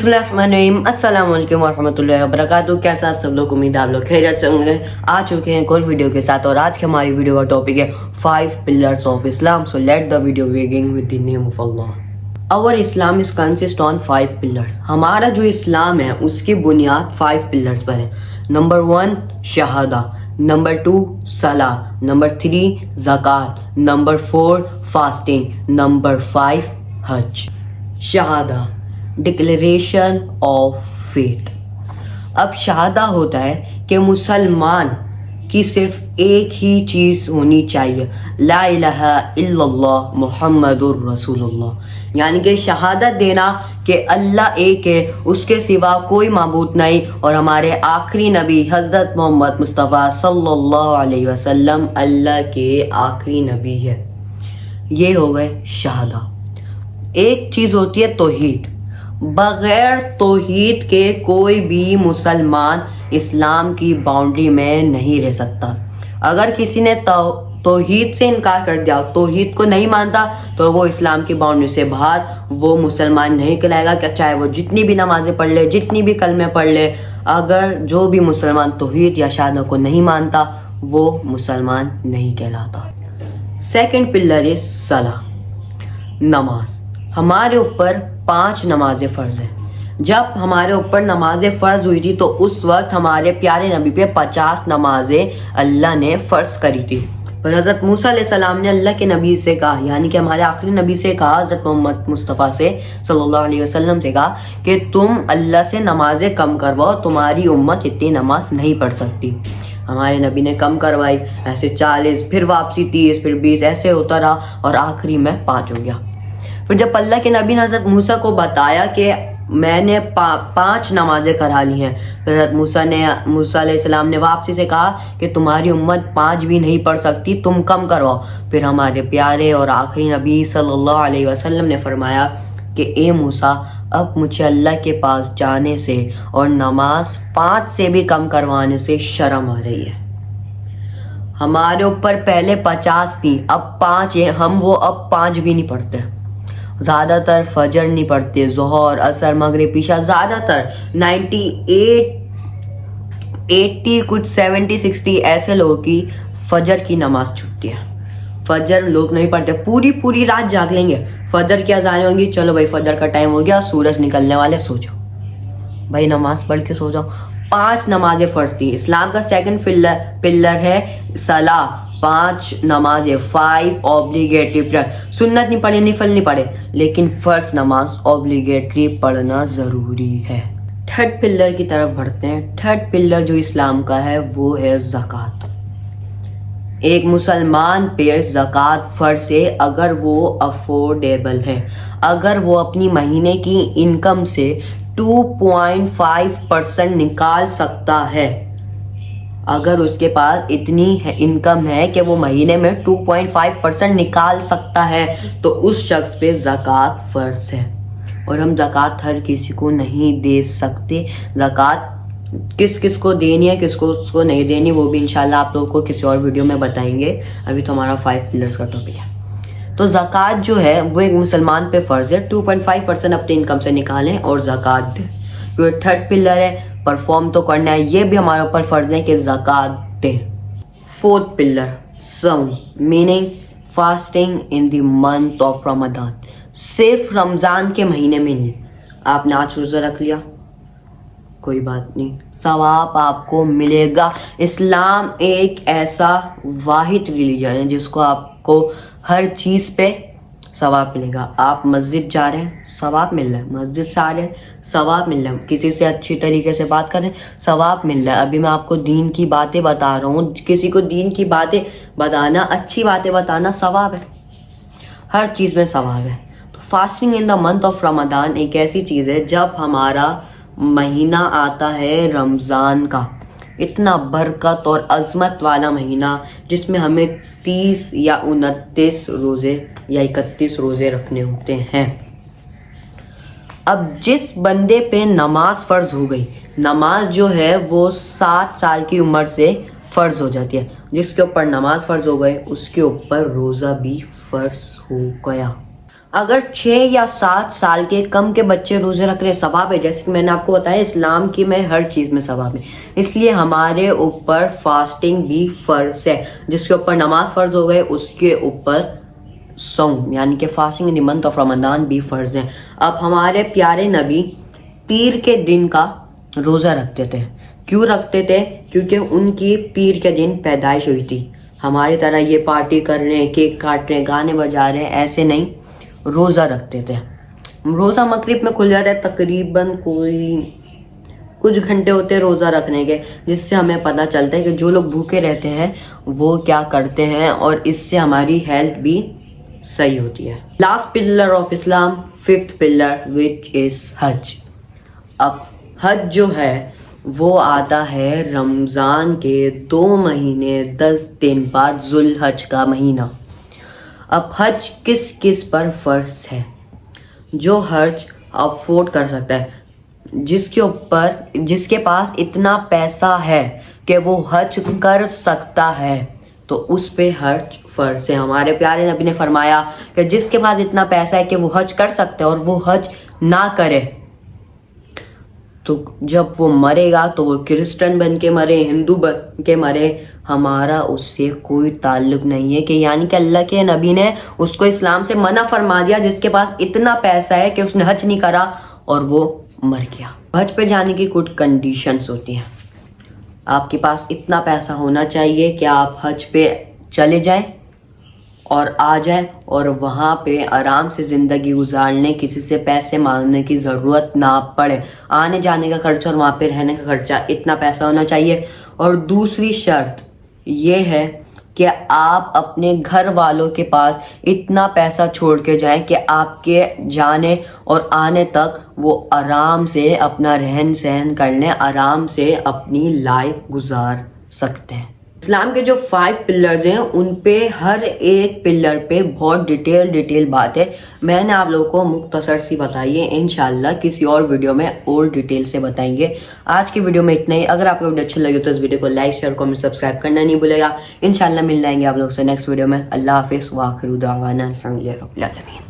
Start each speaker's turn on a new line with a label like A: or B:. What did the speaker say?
A: अस्सलाम वालेकुम वरहमतुल्लाहि वबरकातुहू। कैसा आप सब लोग, उम्मीद आप लोग खैरियत से होंगे। आ चुके हैं एक और वीडियो के साथ और आज की हमारी वीडियो का टॉपिक है 5 pillars of Islam. So let the video begin with the name of Allah. Our Islam is consist on 5 pillars. हमारा जो इस्लाम है उसकी बुनियाद 5 पिलर्स पर है। नंबर 1 शहादा, नंबर 2 सलाह, नंबर 3 ज़कात, नंबर 4 फास्टिंग, नंबर 5 हज। Shahada, declaration of faith. अब शहादा होता है कि मुसलमान की सिर्फ एक ही चीज़ होनी चाहिए, ला इलाहा इल्लल्लाह मुहम्मदुर रसूलुल्लाह, यानी कि शहादत देना कि अल्लाह एक है, उसके सिवा कोई माबूद नहीं और हमारे आखिरी नबी हज़रत मोहम्मद मुस्तफ़ा सल्लल्लाहु अलैहि वसल्लम अल्लाह के आखिरी नबी है। ये हो गए शहादा। एक चीज़ होती है तौहीद। बग़ैर तौहीद के कोई भी मुसलमान इस्लाम की बाउंड्री में नहीं रह सकता। अगर किसी ने तौहीद से इनकार कर दिया, तौहीद को नहीं मानता, तो वो इस्लाम की बाउंड्री से बाहर, वो मुसलमान नहीं कहलाएगा। कि चाहे वो जितनी भी नमाज़ें पढ़ ले, जितनी भी कलमे पढ़ ले, अगर जो भी मुसलमान तौहीद या शहादत को नहीं मानता वो मुसलमान नहीं कहलाता। सेकंड पिलर इज सलाह, नमाज। हमारे ऊपर 5 नमाजें फ़र्ज हैं। जब हमारे ऊपर नमाजें फ़र्ज हुई थी तो उस वक्त हमारे प्यारे नबी पे 50 नमाजें अल्लाह ने फ़र्ज करी थी। पर हज़रत मूसा अलैहिस्सलाम ने अल्लाह के नबी से कहा, यानी कि हमारे आखिरी नबी से कहा, हज़रत मोहम्मद मुस्तफ़ा से सल्लल्लाहु अलैहि वसल्लम से कहा कि तुम अल्लाह से नमाजें कम करवाओ, तुम्हारी उम्मत इतनी नमाज नहीं पढ़ सकती। हमारे नबी ने कम करवाई, ऐसे 40, फिर वापसी 30, फिर 20, ऐसे होता रहा और आखिरी में 5 हो गया। फिर जब अल्लाह के नबी ने हज़रत मूसा को बताया कि मैंने 5 नमाजें करा ली हैं, फिर हज़रत मूसा अलैहिस्सलाम ने वापसी से कहा कि तुम्हारी उम्मत 5 भी नहीं पढ़ सकती, तुम कम करवाओ। फिर हमारे प्यारे और आखिरी नबी सल्लल्लाहु अलैहि वसल्लम ने फरमाया कि ए मूसा, अब मुझे अल्लाह के पास जाने से और नमाज 5 से भी कम करवाने से शर्म आ रही है। हमारे ऊपर पहले 50 थी, अब 5 है, हम वो अब 5 भी नहीं पढ़ते। ज़्यादातर फजर नहीं पढ़ते, ज़ोहर, असर, मगरिब, इशा, ज़्यादातर 98, 80, कुछ 70, 60 ऐसे लोगों की फजर की नमाज छूटती है। फजर लोग नहीं पढ़ते, पूरी रात जाग लेंगे, फजर की अज़ानें होंगी, चलो भाई फजर का टाइम हो गया, सूरज निकलने वाले, सो जाओ भाई, नमाज पढ़ के सो जाओ। 5 नमाजें फ़र्ज थी। इस्लाम का सेकंड पिलर है सलाह, 5 नमाजें, 5 ऑब्लिगेटरी प्रेयर। सुन्नत नहीं पढ़े, नफल नहीं पढ़े, लेकिन फ़र्ज नमाज ऑब्लिगेटरी पढ़ना ज़रूरी है। थर्ड पिलर की तरफ बढ़ते हैं। थर्ड पिलर जो इस्लाम का है वो है ज़कात। एक मुसलमान पे ज़कात फ़र्ज है अगर वो अफोर्डेबल है, अगर वो अपनी महीने की इनकम से 2.5% निकाल सकता है। अगर उसके पास इतनी इनकम है कि वो महीने में 2.5% निकाल सकता है तो उस शख्स पे ज़कात फ़र्ज है। और हम ज़कात हर किसी को नहीं दे सकते। ज़कात किस किस को देनी है, किसको नहीं देनी, वो भी इंशाल्लाह आप लोगों को किसी और वीडियो में बताएंगे। अभी तो हमारा 5 पिलर्स का टॉपिक है। तो ज़कात जो है वो एक मुसलमान पे फ़र्ज है, 2.5% अपनी इनकम से निकालें और ज़कात दें। तो थर्ड पिलर है, परफॉर्म तो करना है, ये भी हमारे ऊपर फ़र्ज है कि ज़कात दें। फोर्थ पिलर सौम, meaning fasting in the month of Ramzan. सिर्फ रमज़ान के महीने में नहीं। आपने आज रोज़ा रख लिया, कोई बात नहीं, सवाब आपको मिलेगा। इस्लाम एक ऐसा वाहिद रिलीजन है जिसको आपको हर चीज़ पे सवाब मिलेगा। आप मस्जिद जा रहे हैं, सवाब मिल रहा है, मस्जिद से आ रहे हैं, सवाब मिल रहा है, किसी से अच्छी तरीके से बात कर रहे हैं, सवाब मिल रहा है। अभी मैं आपको दीन की बातें बता रहा हूँ, किसी को दीन की बातें बताना, अच्छी बातें बताना सवाब है, हर चीज़ में सवाब है। तो fasting in the month of Ramzan एक ऐसी चीज़ है, जब हमारा महीना आता है रमज़ान का, इतना बरकत और अज़मत वाला महीना जिसमें हमें 30 या 29 रोज़े या 31 रोज़े रखने होते हैं। अब जिस बंदे पे नमाज फ़र्ज हो गई, नमाज जो है वो 7 साल की उम्र से फ़र्ज हो जाती है। जिसके ऊपर नमाज फ़र्ज हो गए उसके ऊपर रोज़ा भी फ़र्ज हो गया। اگر 6 یا 7 سال کے کم کے بچے روزے رکھ رہے ثواب ہے، جیسے کہ میں نے آپ کو بتایا اسلام کی میں ہر چیز میں ثواب ہے، اس لیے ہمارے اوپر فاسٹنگ بھی فرض ہے. جس کے اوپر نماز فرض ہو گئے اس کے اوپر صوم یعنی کہ fasting in the month of Ramzan بھی فرض ہے. اب ہمارے پیارے نبی پیر کے دن کا روزہ رکھتے تھے. کیوں رکھتے تھے؟ کیونکہ ان کی پیر کے دن پیدائش ہوئی تھی. ہماری طرح یہ پارٹی کر رہے ہیں، کیک کاٹ رہے ہیں، گانے بجا رہے ہیں، ایسے نہیں، روزہ رکھتے تھے. روزہ مغرب میں کھل جاتا ہے، تقریباً کوئی کچھ گھنٹے ہوتے ہیں روزہ رکھنے کے، جس سے ہمیں پتہ چلتا ہے کہ جو لوگ بھوکے رہتے ہیں وہ کیا کرتے ہیں، اور اس سے ہماری ہیلتھ بھی صحیح ہوتی ہے. Last pillar of Islam, 5th pillar which is Hajj. اب حج جو ہے وہ آتا ہے رمضان کے 2 مہینے 10 دن بعد، ذوالحج کا مہینہ. اب حج کس کس پر فرض ہے؟ جو حج افورڈ کر سکتا ہے، جس کے پاس اتنا پیسہ ہے کہ وہ حج کر سکتا ہے، تو اس پہ حج فرض ہے. ہمارے پیارے نبی نے فرمایا کہ جس کے پاس اتنا پیسہ ہے کہ وہ حج کر سکتا ہے اور وہ حج نہ کرے، تو جب وہ مرے گا تو وہ کرسچن بن کے مرے، ہندو بن کے مرے، ہمارا اس سے کوئی تعلق نہیں ہے. کہ یعنی کہ اللہ کے نبی نے اس کو اسلام سے منع فرما دیا جس کے پاس اتنا پیسہ ہے کہ اس نے حج نہیں کرا اور وہ مر گیا. حج پہ جانے کی کچھ کنڈیشنز ہوتی ہیں. آپ کے پاس اتنا پیسہ ہونا چاہیے کہ آپ حج پہ چلے جائیں اور آ جائیں اور وہاں پہ آرام سے زندگی گزارنے، کسی سے پیسے مانگنے کی ضرورت نہ پڑے. آنے جانے کا خرچہ اور وہاں پہ رہنے کا خرچہ، اتنا پیسہ ہونا چاہیے. اور دوسری شرط یہ ہے کہ آپ اپنے گھر والوں کے پاس اتنا پیسہ چھوڑ کے جائیں کہ آپ کے جانے اور آنے تک وہ آرام سے اپنا رہن سہن کر لیں، آرام سے اپنی لائف گزار سکتے ہیں. اسلام کے جو 5 پلرز ہیں ان پہ ہر ایک پلر پہ بہت ڈیٹیل بات ہے. میں نے آپ لوگوں کو مختصر سی بتائی ہے، انشاءاللہ کسی اور ویڈیو میں اور ڈیٹیل سے بتائیں گے. آج کی ویڈیو میں اتنا ہی. اگر آپ کو ویڈیو اچھا لگے تو اس ویڈیو کو لائک، شیئر، کمنٹ، سبسکرائب کرنا نہیں بھولے گا. انشاءاللہ مل جائیں گے آپ لوگوں سے نیکسٹ ویڈیو میں. اللہ حافظ، وآخر دعوانا الحمدللہ رب العالمین.